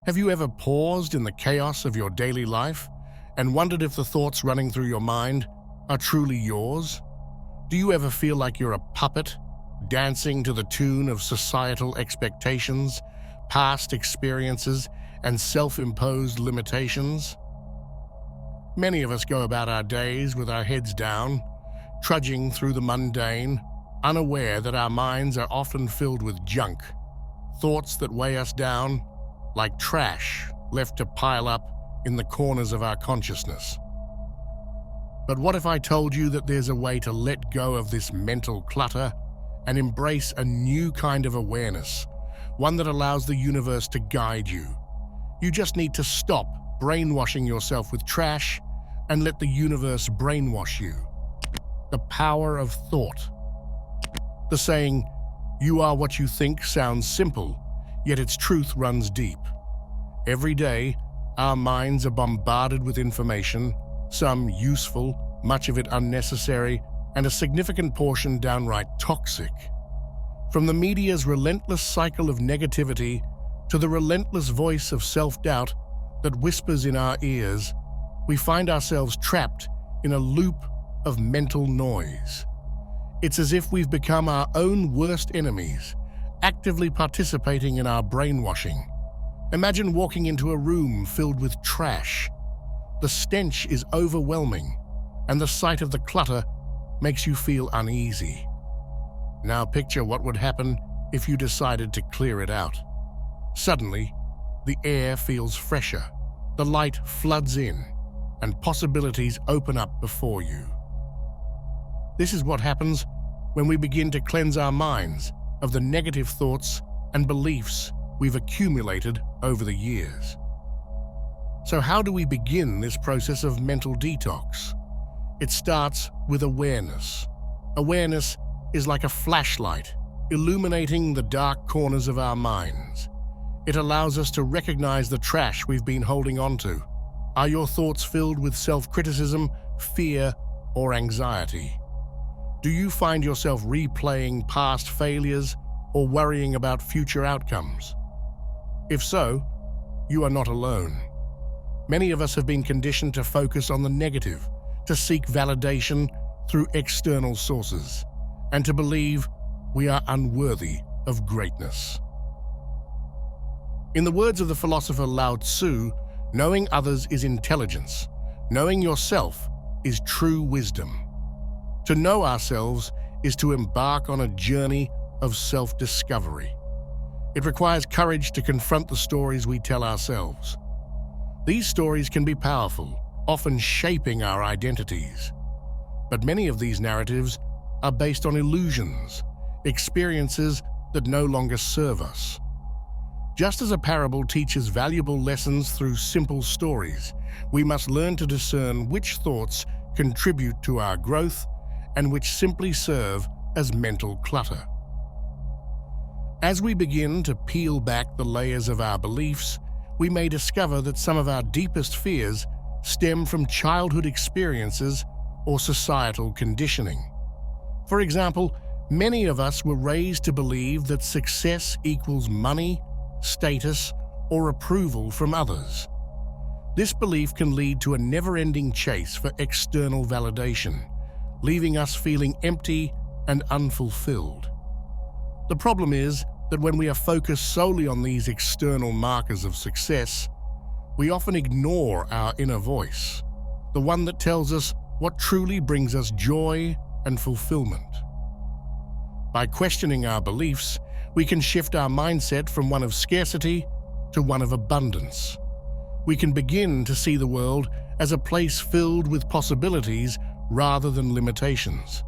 Have you ever paused in the chaos of your daily life and wondered if the thoughts running through your mind are truly yours? Do you ever feel like you're a puppet, dancing to the tune of societal expectations, past experiences, and self-imposed limitations? Many of us go about our days with our heads down, trudging through the mundane, unaware that our minds are often filled with junk, thoughts that weigh us down, like trash left to pile up in the corners of our consciousness. But what if I told you that there's a way to let go of this mental clutter and embrace a new kind of awareness, one that allows the universe to guide you? You just need to stop brainwashing yourself with trash and let the universe brainwash you. The power of thought. The saying, "You are what you think," sounds simple, yet its truth runs deep. Every day, our minds are bombarded with information, some useful, much of it unnecessary, and a significant portion downright toxic. From the media's relentless cycle of negativity to the relentless voice of self-doubt that whispers in our ears, we find ourselves trapped in a loop of mental noise. It's as if we've become our own worst enemies, actively participating in our brainwashing. Imagine walking into a room filled with trash. The stench is overwhelming, and the sight of the clutter makes you feel uneasy. Now picture what would happen if you decided to clear it out. Suddenly, the air feels fresher, the light floods in, and possibilities open up before you. This is what happens when we begin to cleanse our minds of the negative thoughts and beliefs we've accumulated over the years. So how do we begin this process of mental detox? It starts with awareness. Awareness is like a flashlight, illuminating the dark corners of our minds. It allows us to recognize the trash we've been holding onto. Are your thoughts filled with self-criticism, fear, or anxiety? Do you find yourself replaying past failures or worrying about future outcomes? If so, you are not alone. Many of us have been conditioned to focus on the negative, to seek validation through external sources, and to believe we are unworthy of greatness. In the words of the philosopher Lao Tzu, knowing others is intelligence. Knowing yourself is true wisdom. To know ourselves is to embark on a journey of self-discovery. It requires courage to confront the stories we tell ourselves. These stories can be powerful, often shaping our identities. But many of these narratives are based on illusions, experiences that no longer serve us. Just as a parable teaches valuable lessons through simple stories, we must learn to discern which thoughts contribute to our growth and which simply serve as mental clutter. As we begin to peel back the layers of our beliefs, we may discover that some of our deepest fears stem from childhood experiences or societal conditioning. For example, many of us were raised to believe that success equals money, status, or approval from others. This belief can lead to a never-ending chase for external validation, leaving us feeling empty and unfulfilled. The problem is that when we are focused solely on these external markers of success, we often ignore our inner voice, the one that tells us what truly brings us joy and fulfillment. By questioning our beliefs, we can shift our mindset from one of scarcity to one of abundance. We can begin to see the world as a place filled with possibilities rather than limitations.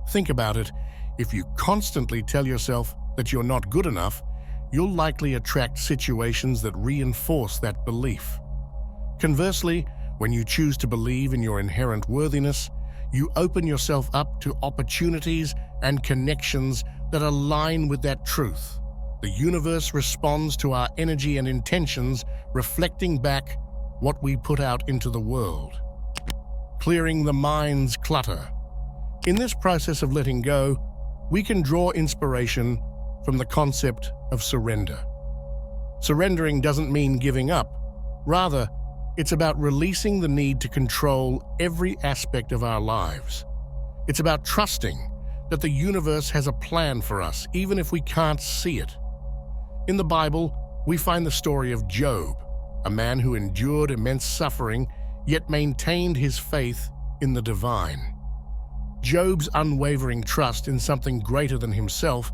Think about it. If you constantly tell yourself that you're not good enough, you'll likely attract situations that reinforce that belief. Conversely, when you choose to believe in your inherent worthiness, you open yourself up to opportunities and connections that align with that truth. The universe responds to our energy and intentions, reflecting back what we put out into the world. Clearing the mind's clutter. In this process of letting go, we can draw inspiration from the concept of surrender. Surrendering doesn't mean giving up. Rather, it's about releasing the need to control every aspect of our lives. It's about trusting that the universe has a plan for us, even if we can't see it. In the Bible, we find the story of Job, a man who endured immense suffering, yet maintained his faith in the divine. Job's unwavering trust in something greater than himself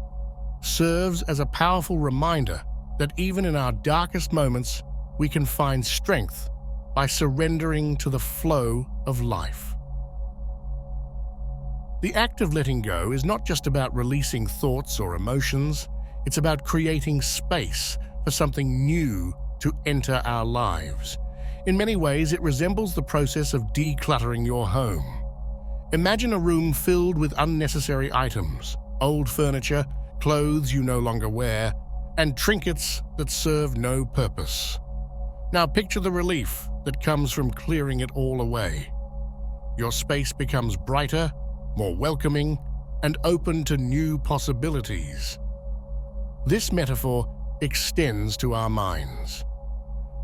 serves as a powerful reminder that even in our darkest moments, we can find strength by surrendering to the flow of life. The act of letting go is not just about releasing thoughts or emotions, it's about creating space for something new to enter our lives. In many ways, it resembles the process of decluttering your home. Imagine a room filled with unnecessary items, old furniture, clothes you no longer wear, and trinkets that serve no purpose. Now picture the relief that comes from clearing it all away. Your space becomes brighter, more welcoming, and open to new possibilities. This metaphor extends to our minds.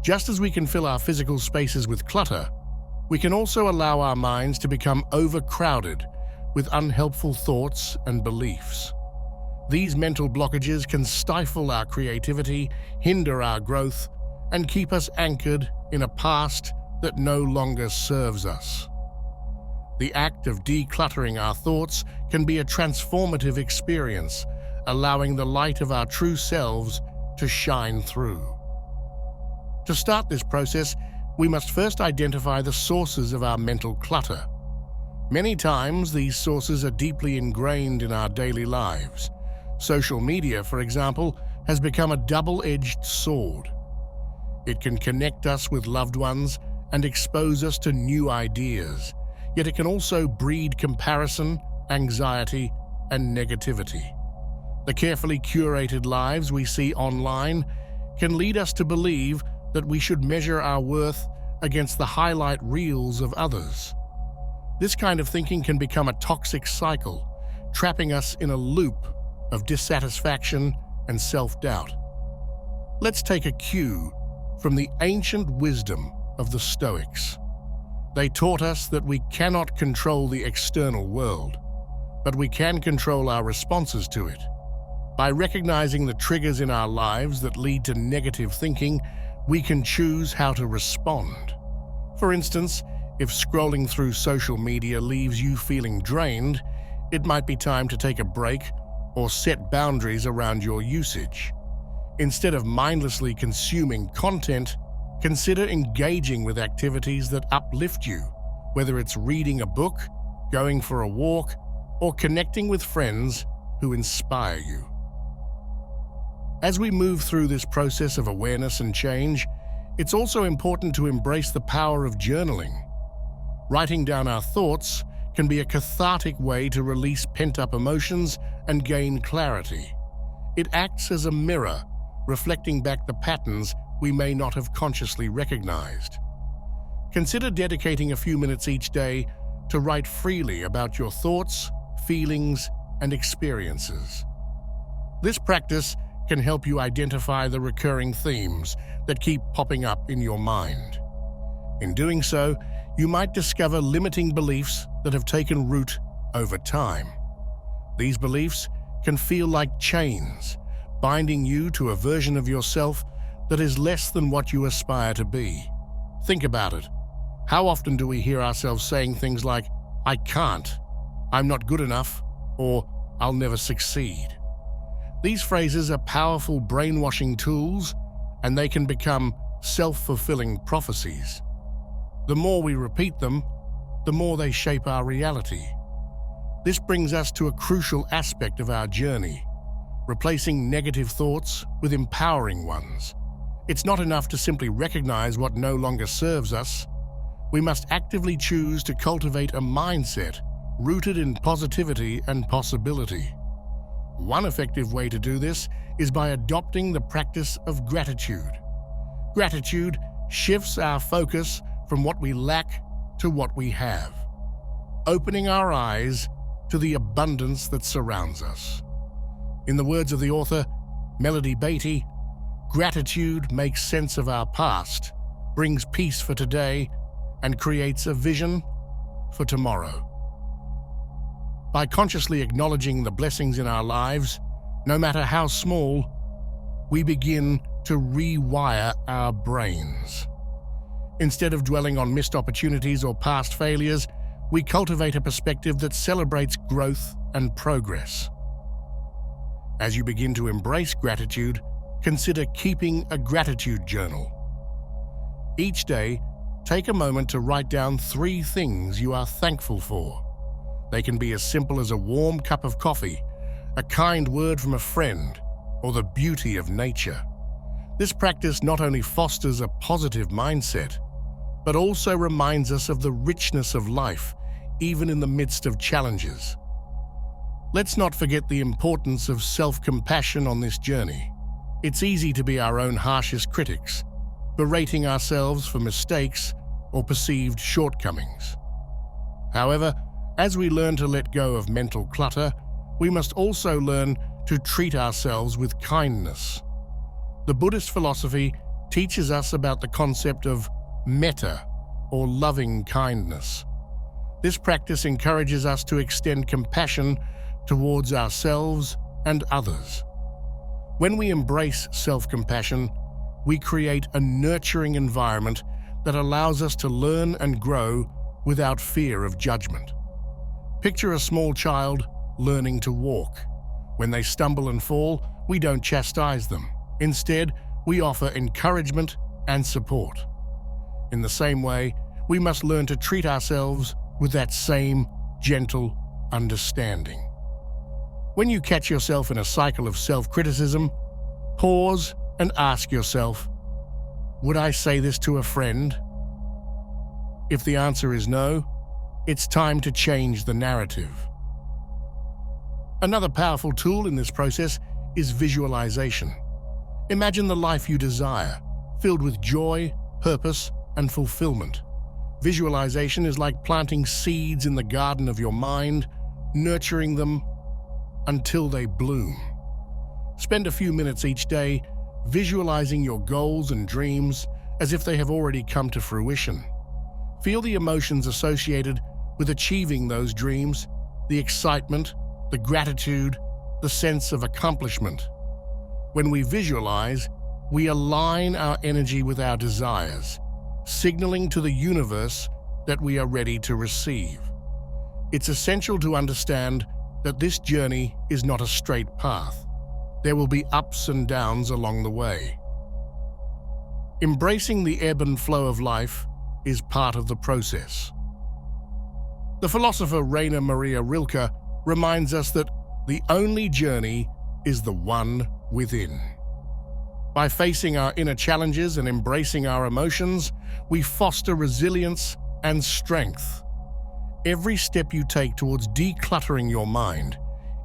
Just as we can fill our physical spaces with clutter, we can also allow our minds to become overcrowded with unhelpful thoughts and beliefs. These mental blockages can stifle our creativity, hinder our growth, and keep us anchored in a past that no longer serves us. The act of decluttering our thoughts can be a transformative experience, allowing the light of our true selves to shine through. To start this process, we must first identify the sources of our mental clutter. Many times, these sources are deeply ingrained in our daily lives. Social media, for example, has become a double-edged sword. It can connect us with loved ones and expose us to new ideas, yet it can also breed comparison, anxiety, and negativity. The carefully curated lives we see online can lead us to believe that we should measure our worth against the highlight reels of others. This kind of thinking can become a toxic cycle, trapping us in a loop of dissatisfaction and self-doubt. Let's take a cue from the ancient wisdom of the Stoics. They taught us that we cannot control the external world, but we can control our responses to it. By recognizing the triggers in our lives that lead to negative thinking, we can choose how to respond. For instance, if scrolling through social media leaves you feeling drained, it might be time to take a break or set boundaries around your usage. Instead of mindlessly consuming content, consider engaging with activities that uplift you, whether it's reading a book, going for a walk, or connecting with friends who inspire you. As we move through this process of awareness and change, it's also important to embrace the power of journaling. Writing down our thoughts can be a cathartic way to release pent-up emotions and gain clarity. It acts as a mirror, reflecting back the patterns we may not have consciously recognized. Consider dedicating a few minutes each day to write freely about your thoughts, feelings, and experiences. This practice can help you identify the recurring themes that keep popping up in your mind. In doing so, you might discover limiting beliefs that have taken root over time. These beliefs can feel like chains, binding you to a version of yourself that is less than what you aspire to be. Think about it. How often do we hear ourselves saying things like, "I can't," "I'm not good enough," or "I'll never succeed"? These phrases are powerful brainwashing tools, and they can become self-fulfilling prophecies. The more we repeat them, the more they shape our reality. This brings us to a crucial aspect of our journey: replacing negative thoughts with empowering ones. It's not enough to simply recognize what no longer serves us. We must actively choose to cultivate a mindset rooted in positivity and possibility. One effective way to do this is by adopting the practice of gratitude. Gratitude shifts our focus from what we lack to what we have, opening our eyes to the abundance that surrounds us. In the words of the author, Melody Beattie, Gratitude makes sense of our past, brings peace for today, and creates a vision for tomorrow. By consciously acknowledging the blessings in our lives, no matter how small, we begin to rewire our brains. Instead of dwelling on missed opportunities or past failures, we cultivate a perspective that celebrates growth and progress. As you begin to embrace gratitude, consider keeping a gratitude journal. Each day, take a moment to write down 3 things you are thankful for. They can be as simple as a warm cup of coffee, a kind word from a friend, or the beauty of nature. This practice not only fosters a positive mindset, but also reminds us of the richness of life, even in the midst of challenges. Let's not forget the importance of self-compassion on this journey. It's easy to be our own harshest critics, berating ourselves for mistakes or perceived shortcomings. However, as we learn to let go of mental clutter, we must also learn to treat ourselves with kindness. The Buddhist philosophy teaches us about the concept of metta, or loving kindness. This practice encourages us to extend compassion towards ourselves and others. When we embrace self-compassion, we create a nurturing environment that allows us to learn and grow without fear of judgment. Picture a small child learning to walk. When they stumble and fall, we don't chastise them. Instead, we offer encouragement and support. In the same way, we must learn to treat ourselves with that same gentle understanding. When you catch yourself in a cycle of self-criticism, pause and ask yourself, would I say this to a friend? If the answer is no, it's time to change the narrative. Another powerful tool in this process is visualization. Imagine the life you desire, filled with joy, purpose, and fulfillment. Visualization is like planting seeds in the garden of your mind, nurturing them until they bloom. Spend a few minutes each day visualizing your goals and dreams as if they have already come to fruition. Feel the emotions associated with achieving those dreams, the excitement, the gratitude, the sense of accomplishment. When we visualize, we align our energy with our desires, signaling to the universe that we are ready to receive. It's essential to understand that this journey is not a straight path. There will be ups and downs along the way. Embracing the ebb and flow of life is part of the process. The philosopher Rainer Maria Rilke reminds us that the only journey is the one within. By facing our inner challenges and embracing our emotions, we foster resilience and strength. Every step you take towards decluttering your mind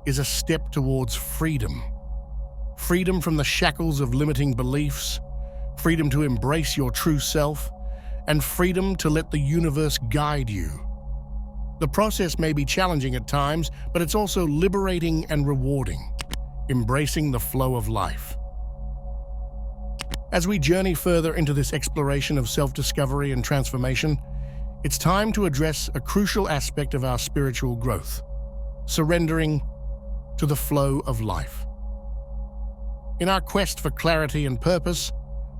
is a step towards freedom. Freedom from the shackles of limiting beliefs, freedom to embrace your true self, and freedom to let the universe guide you. The process may be challenging at times, but it's also liberating and rewarding, embracing the flow of life. As we journey further into this exploration of self-discovery and transformation, it's time to address a crucial aspect of our spiritual growth: surrendering to the flow of life. In our quest for clarity and purpose,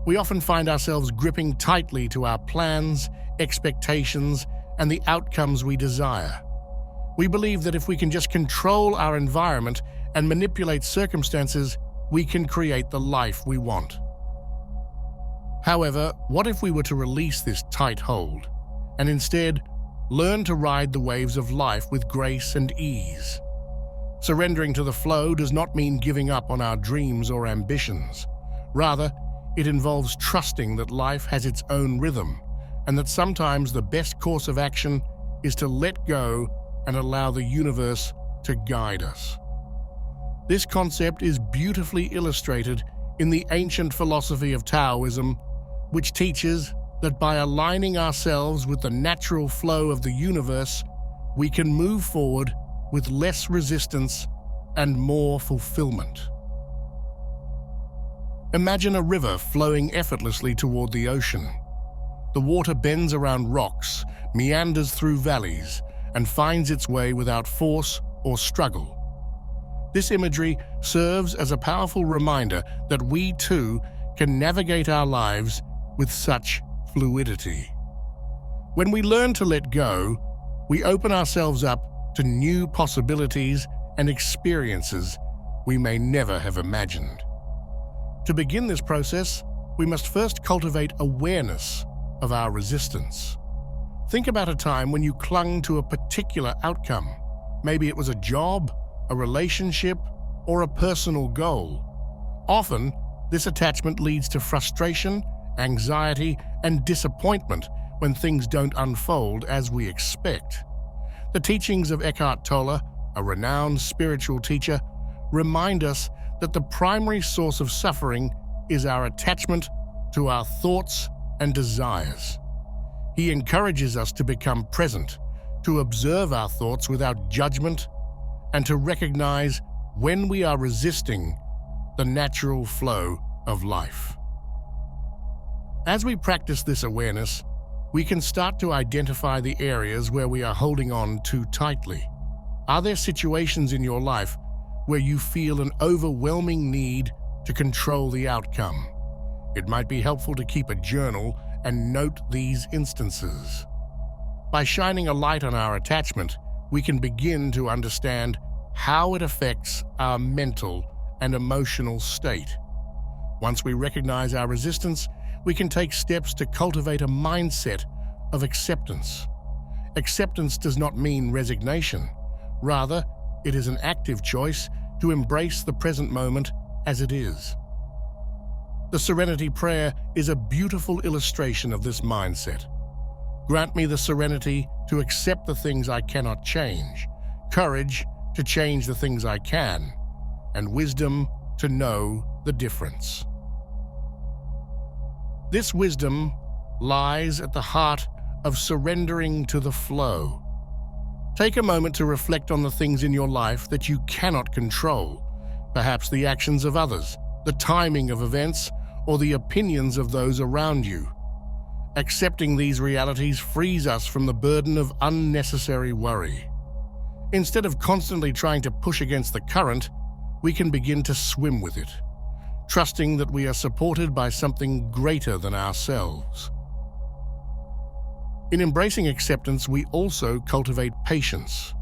we often find ourselves gripping tightly to our plans, expectations, and the outcomes we desire. We believe that if we can just control our environment and manipulate circumstances, we can create the life we want. However, what if we were to release this tight hold and instead learn to ride the waves of life with grace and ease? Surrendering to the flow does not mean giving up on our dreams or ambitions. Rather, it involves trusting that life has its own rhythm and that sometimes the best course of action is to let go and allow the universe to guide us. This concept is beautifully illustrated in the ancient philosophy of Taoism, which teaches that by aligning ourselves with the natural flow of the universe, we can move forward with less resistance and more fulfillment. Imagine a river flowing effortlessly toward the ocean. The water bends around rocks, meanders through valleys, and finds its way without force or struggle. This imagery serves as a powerful reminder that we too can navigate our lives with such fluidity. When we learn to let go, we open ourselves up to new possibilities and experiences we may never have imagined. To begin this process, we must first cultivate awareness of our resistance. Think about a time when you clung to a particular outcome. Maybe it was a job, a relationship, or a personal goal. Often, this attachment leads to frustration, anxiety, and disappointment when things don't unfold as we expect. The teachings of Eckhart Tolle, a renowned spiritual teacher, remind us that the primary source of suffering is our attachment to our thoughts and desires. He encourages us to become present, to observe our thoughts without judgment, and to recognize when we are resisting the natural flow of life. As we practice this awareness, we can start to identify the areas where we are holding on too tightly. Are there situations in your life where you feel an overwhelming need to control the outcome? It might be helpful to keep a journal and note these instances. By shining a light on our attachment, we can begin to understand how it affects our mental and emotional state. Once we recognize our resistance, we can take steps to cultivate a mindset of acceptance. Acceptance does not mean resignation. Rather, it is an active choice to embrace the present moment as it is. The Serenity Prayer is a beautiful illustration of this mindset. Grant me the serenity to accept the things I cannot change, courage to change the things I can, and wisdom to know the difference. This wisdom lies at the heart of surrendering to the flow. Take a moment to reflect on the things in your life that you cannot control, perhaps the actions of others, the timing of events, or the opinions of those around you. Accepting these realities frees us from the burden of unnecessary worry. Instead of constantly trying to push against the current, we can begin to swim with it, trusting that we are supported by something greater than ourselves. In embracing acceptance, we also cultivate patience.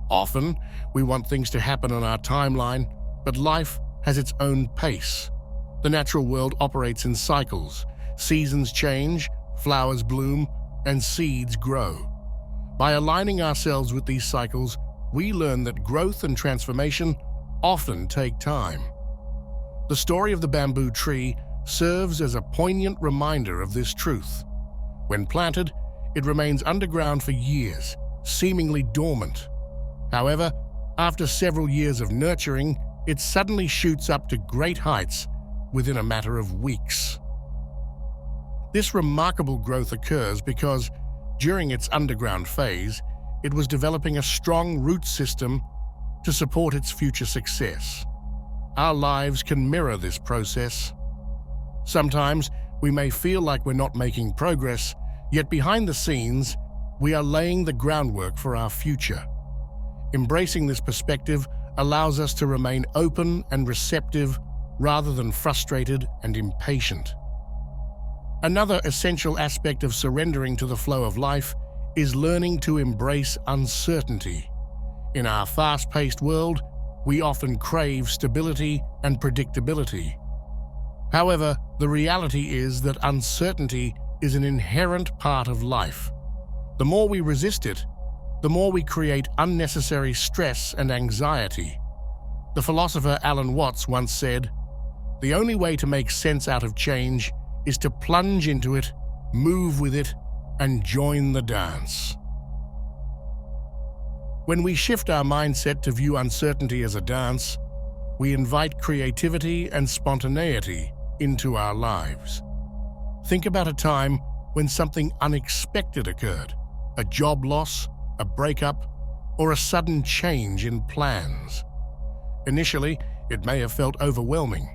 Often, we want things to happen on our timeline, but life has its own pace. The natural world operates in cycles. Seasons change, flowers bloom, and seeds grow. By aligning ourselves with these cycles, we learn that growth and transformation often take time. The story of the bamboo tree serves as a poignant reminder of this truth. When planted, it remains underground for years, seemingly dormant. However, after several years of nurturing, it suddenly shoots up to great heights within a matter of weeks. This remarkable growth occurs because, during its underground phase, it was developing a strong root system to support its future success. Our lives can mirror this process. Sometimes we may feel like we're not making progress, yet behind the scenes, we are laying the groundwork for our future. Embracing this perspective allows us to remain open and receptive rather than frustrated and impatient. Another essential aspect of surrendering to the flow of life is learning to embrace uncertainty. In our fast-paced world, we often crave stability and predictability. However, the reality is that uncertainty is an inherent part of life. The more we resist it, the more we create unnecessary stress and anxiety. The philosopher Alan Watts once said, "The only way to make sense out of change is to plunge into it, move with it, and join the dance." When we shift our mindset to view uncertainty as a dance, we invite creativity and spontaneity into our lives. Think about a time when something unexpected occurred, a job loss, a breakup, or a sudden change in plans. Initially, it may have felt overwhelming,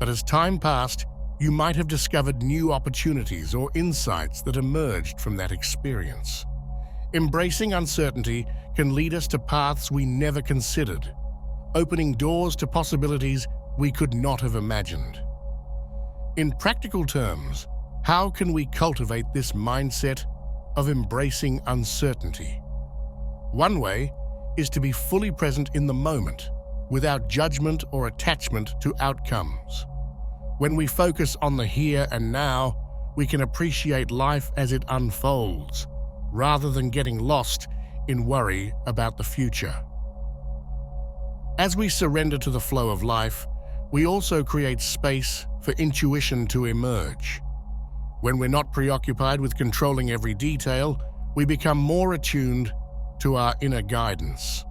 But as time passed, you might have discovered new opportunities or insights that emerged from that experience. Embracing uncertainty can lead us to paths we never considered, opening doors to possibilities we could not have imagined. In practical terms, how can we cultivate this mindset of embracing uncertainty? One way is to be fully present in the moment, without judgment or attachment to outcomes. When we focus on the here and now, we can appreciate life as it unfolds, rather than getting lost in worry about the future. As we surrender to the flow of life, we also create space for intuition to emerge. When we're not preoccupied with controlling every detail, we become more attuned to our inner guidance.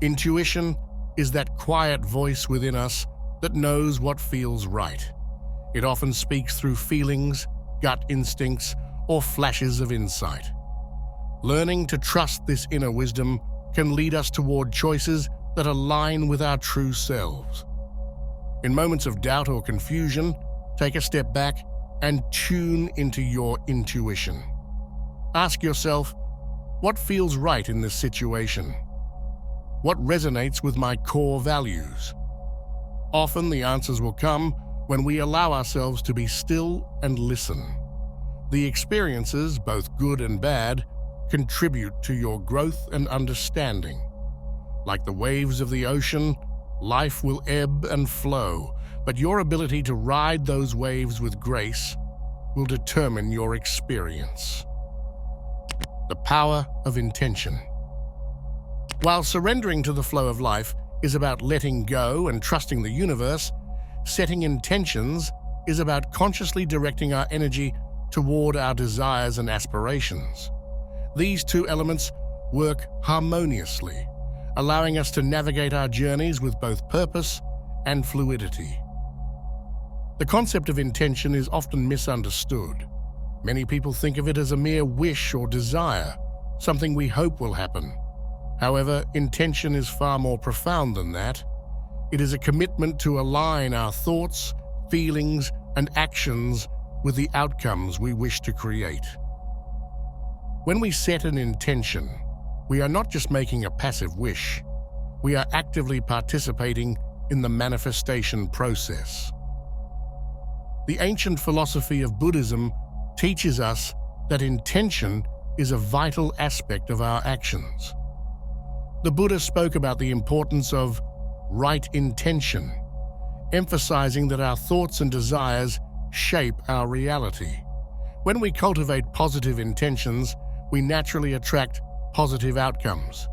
Intuition is that quiet voice within us that knows what feels right. It often speaks through feelings, gut instincts, or flashes of insight. Learning to trust this inner wisdom can lead us toward choices that align with our true selves. In moments of doubt or confusion, take a step back and tune into your intuition. Ask yourself, what feels right in this situation? What resonates with my core values? Often the answers will come when we allow ourselves to be still and listen. The experiences, both good and bad, contribute to your growth and understanding. Like the waves of the ocean, life will ebb and flow, but your ability to ride those waves with grace will determine your experience. The power of intention. While surrendering to the flow of life is about letting go and trusting the universe, setting intentions is about consciously directing our energy toward our desires and aspirations. These two elements work harmoniously, allowing us to navigate our journeys with both purpose and fluidity. The concept of intention is often misunderstood. Many people think of it as a mere wish or desire, something we hope will happen. However, intention is far more profound than that. It is a commitment to align our thoughts, feelings, and actions with the outcomes we wish to create. When we set an intention, we are not just making a passive wish. We are actively participating in the manifestation process. The ancient philosophy of Buddhism teaches us that intention is a vital aspect of our actions. The Buddha spoke about the importance of right intention, emphasizing that our thoughts and desires shape our reality. When we cultivate positive intentions, we naturally attract positive outcomes.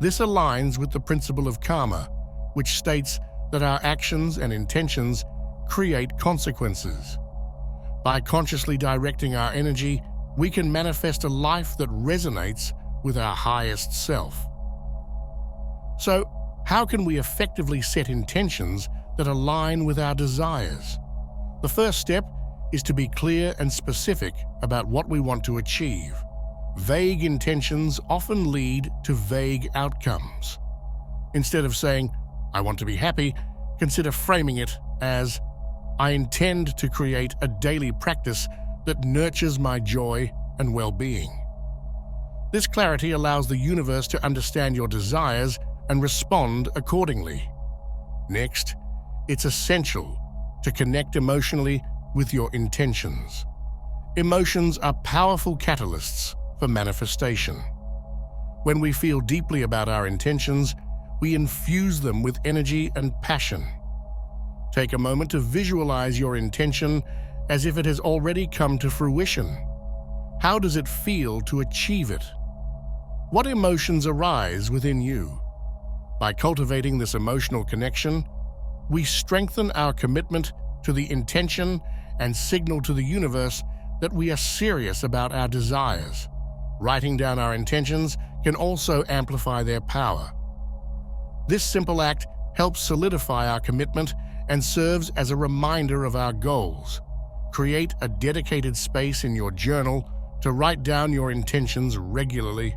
This aligns with the principle of karma, which states that our actions and intentions create consequences. By consciously directing our energy, we can manifest a life that resonates with our highest self. So, how can we effectively set intentions that align with our desires? The first step is to be clear and specific about what we want to achieve. Vague intentions often lead to vague outcomes. Instead of saying, "I want to be happy," consider framing it as, "I intend to create a daily practice that nurtures my joy and well-being." This clarity allows the universe to understand your desires and respond accordingly. Next, it's essential to connect emotionally with your intentions. Emotions are powerful catalysts for manifestation. When we feel deeply about our intentions, we infuse them with energy and passion. Take a moment to visualize your intention as if it has already come to fruition. How does it feel to achieve it? What emotions arise within you? By cultivating this emotional connection, we strengthen our commitment to the intention and signal to the universe that we are serious about our desires. Writing down our intentions can also amplify their power. This simple act helps solidify our commitment and serves as a reminder of our goals. Create a dedicated space in your journal to write down your intentions regularly.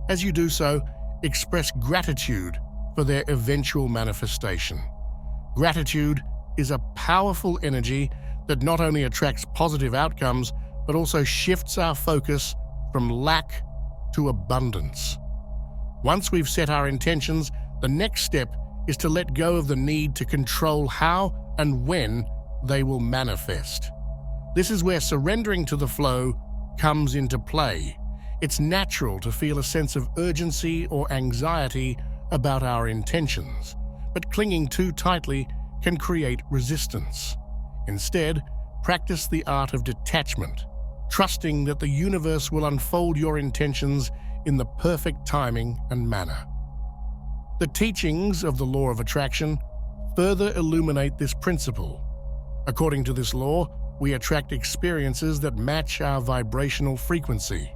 As you do so, express gratitude for their eventual manifestation. Gratitude is a powerful energy that not only attracts positive outcomes, but also shifts our focus from lack to abundance. Once we've set our intentions, the next step is to let go of the need to control how and when they will manifest. This is where surrendering to the flow comes into play. It's natural to feel a sense of urgency or anxiety about our intentions, but clinging too tightly can create resistance. Instead, practice the art of detachment, trusting that the universe will unfold your intentions in the perfect timing and manner. The teachings of the law of attraction further illuminate this principle. According to this law, we attract experiences that match our vibrational frequency.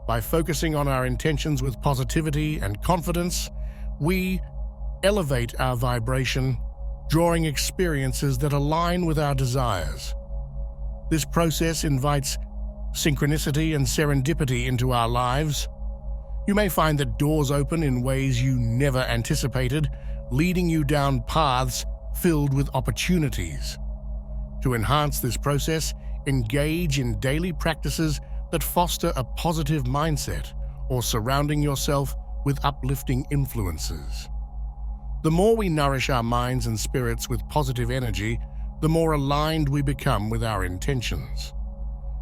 By focusing on our intentions with positivity and confidence, we elevate our vibration, drawing experiences that align with our desires. This process invites synchronicity and serendipity into our lives. You may find that doors open in ways you never anticipated, leading you down paths filled with opportunities. To enhance this process, engage in daily practices that foster a positive mindset or surrounding yourself with uplifting influences. The more we nourish our minds and spirits with positive energy, the more aligned we become with our intentions.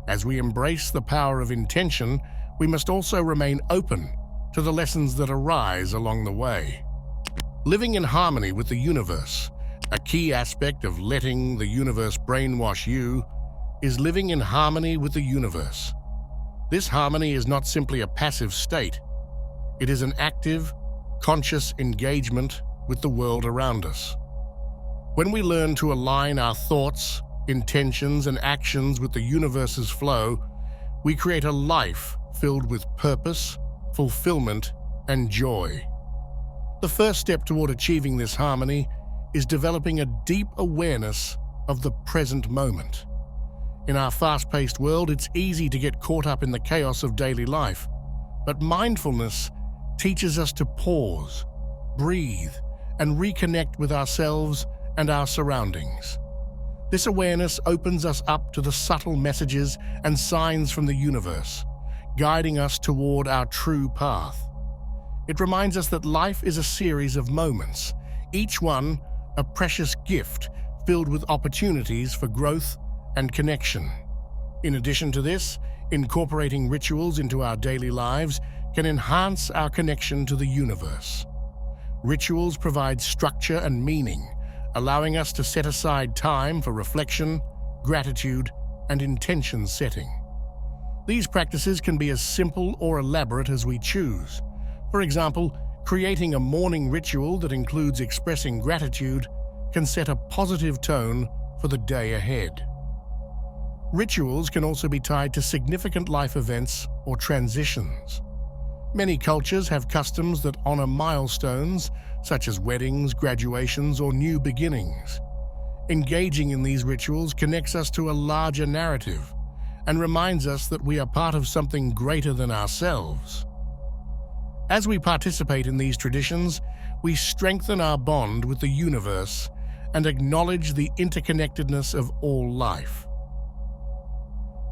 As we embrace the power of intention, we must also remain open to the lessons that arise along the way. Living in harmony with the universe. A key aspect of letting the universe brainwash you is living in harmony with the universe. This harmony is not simply a passive state. It is an active, conscious engagement with the world around us. When we learn to align our thoughts, intentions, and actions with the universe's flow, we create a life filled with purpose, fulfillment, and joy. The first step toward achieving this harmony is developing a deep awareness of the present moment. In our fast-paced world, it's easy to get caught up in the chaos of daily life, but mindfulness teaches us to pause, breathe, and reconnect with ourselves and our surroundings. This awareness opens us up to the subtle messages and signs from the universe, guiding us toward our true path. It reminds us that life is a series of moments, each one a precious gift filled with opportunities for growth and connection. In addition to this, incorporating rituals into our daily lives can enhance our connection to the universe. Rituals provide structure and meaning, allowing us to set aside time for reflection, gratitude, and intention setting. These practices can be as simple or elaborate as we choose. For example, creating a morning ritual that includes expressing gratitude can set a positive tone for the day ahead. Rituals can also be tied to significant life events or transitions. Many cultures have customs that honor milestones, such as weddings, graduations, or new beginnings. Engaging in these rituals connects us to a larger narrative and reminds us that we are part of something greater than ourselves. As we participate in these traditions, we strengthen our bond with the universe and acknowledge the interconnectedness of all life.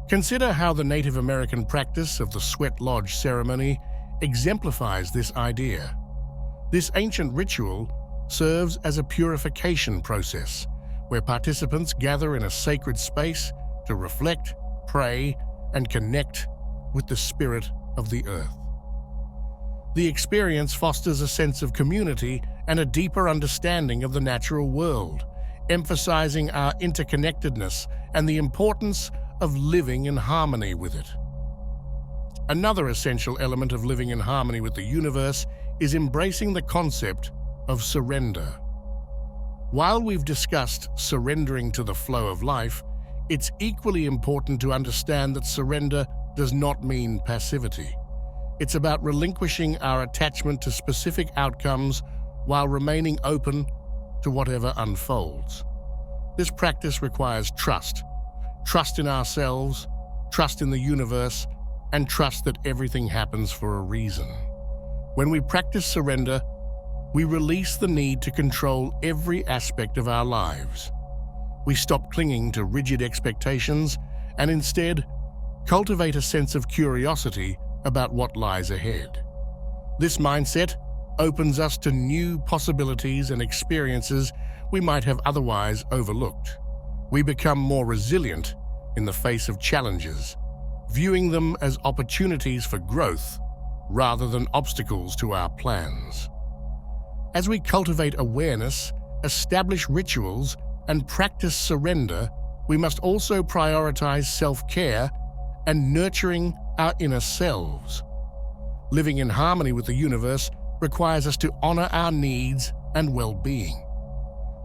Consider how the Native American practice of the Sweat Lodge ceremony exemplifies this idea. This ancient ritual serves as a purification process where participants gather in a sacred space to reflect, pray, and connect with the spirit of the earth. The experience fosters a sense of community and a deeper understanding of the natural world, emphasizing our interconnectedness and the importance of living in harmony with it. Another essential element of living in harmony with the universe is embracing the concept of surrender. While we've discussed surrendering to the flow of life, it's equally important to understand that surrender does not mean passivity. It's about relinquishing our attachment to specific outcomes while remaining open to whatever unfolds. This practice requires trust in ourselves, trust in the universe, and trust that everything happens for a reason. When we practice surrender, we release the need to control every aspect of our lives. We stop clinging to rigid expectations and instead cultivate a sense of curiosity about what lies ahead. This mindset opens us to new possibilities and experiences we might have otherwise overlooked. We become more resilient in the face of challenges, viewing them as opportunities for growth rather than obstacles to our plans. As we cultivate awareness, establish rituals, and practice surrender, we must also prioritize self-care and nurturing our inner selves. Living in harmony with the universe requires us to honor our needs and well-being.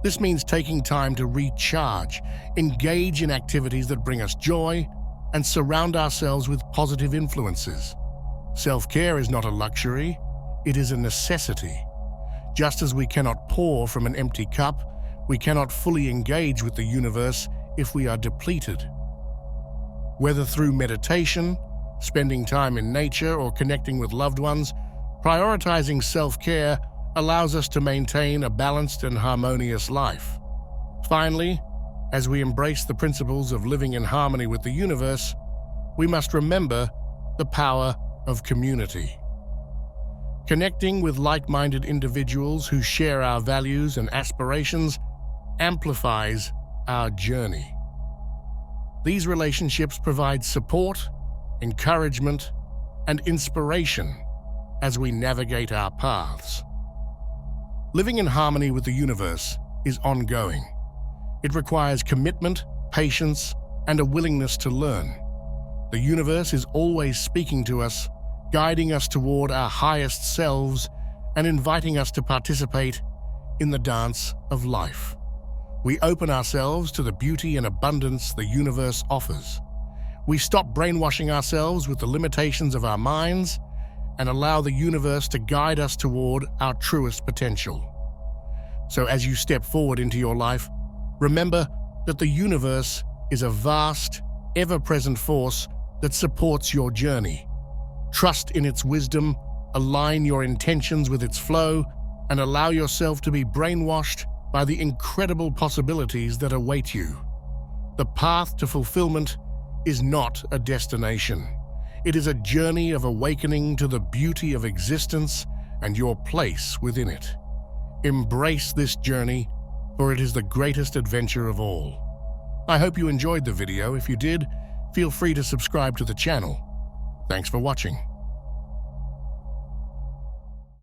This means taking time to recharge, engage in activities that bring us joy, and surround ourselves with positive influences. Self-care is not a luxury, it is a necessity. Just as we cannot pour from an empty cup, we cannot fully engage with the universe if we are depleted. Whether through meditation, spending time in nature, or connecting with loved ones, prioritizing self-care allows us to maintain a balanced and harmonious life. Finally, as we embrace the principles of living in harmony with the universe, we must remember the power of community. Connecting with like-minded individuals who share our values and aspirations amplifies our journey. These relationships provide support, encouragement, and inspiration as we navigate our paths. Living in harmony with the universe is ongoing. It requires commitment, patience, and a willingness to learn. The universe is always speaking to us, guiding us toward our highest selves and inviting us to participate in the dance of life. We open ourselves to the beauty and abundance the universe offers. We stop brainwashing ourselves with the limitations of our minds and allow the universe to guide us toward our truest potential. So as you step forward into your life, remember that the universe is a vast, ever-present force that supports your journey. Trust in its wisdom, align your intentions with its flow, and allow yourself to be brainwashed by the incredible possibilities that await you. The path to fulfillment is not a destination. It is a journey of awakening to the beauty of existence and your place within it. Embrace this journey, for it is the greatest adventure of all. I hope you enjoyed the video. If you did, feel free to subscribe to the channel. Thanks for watching.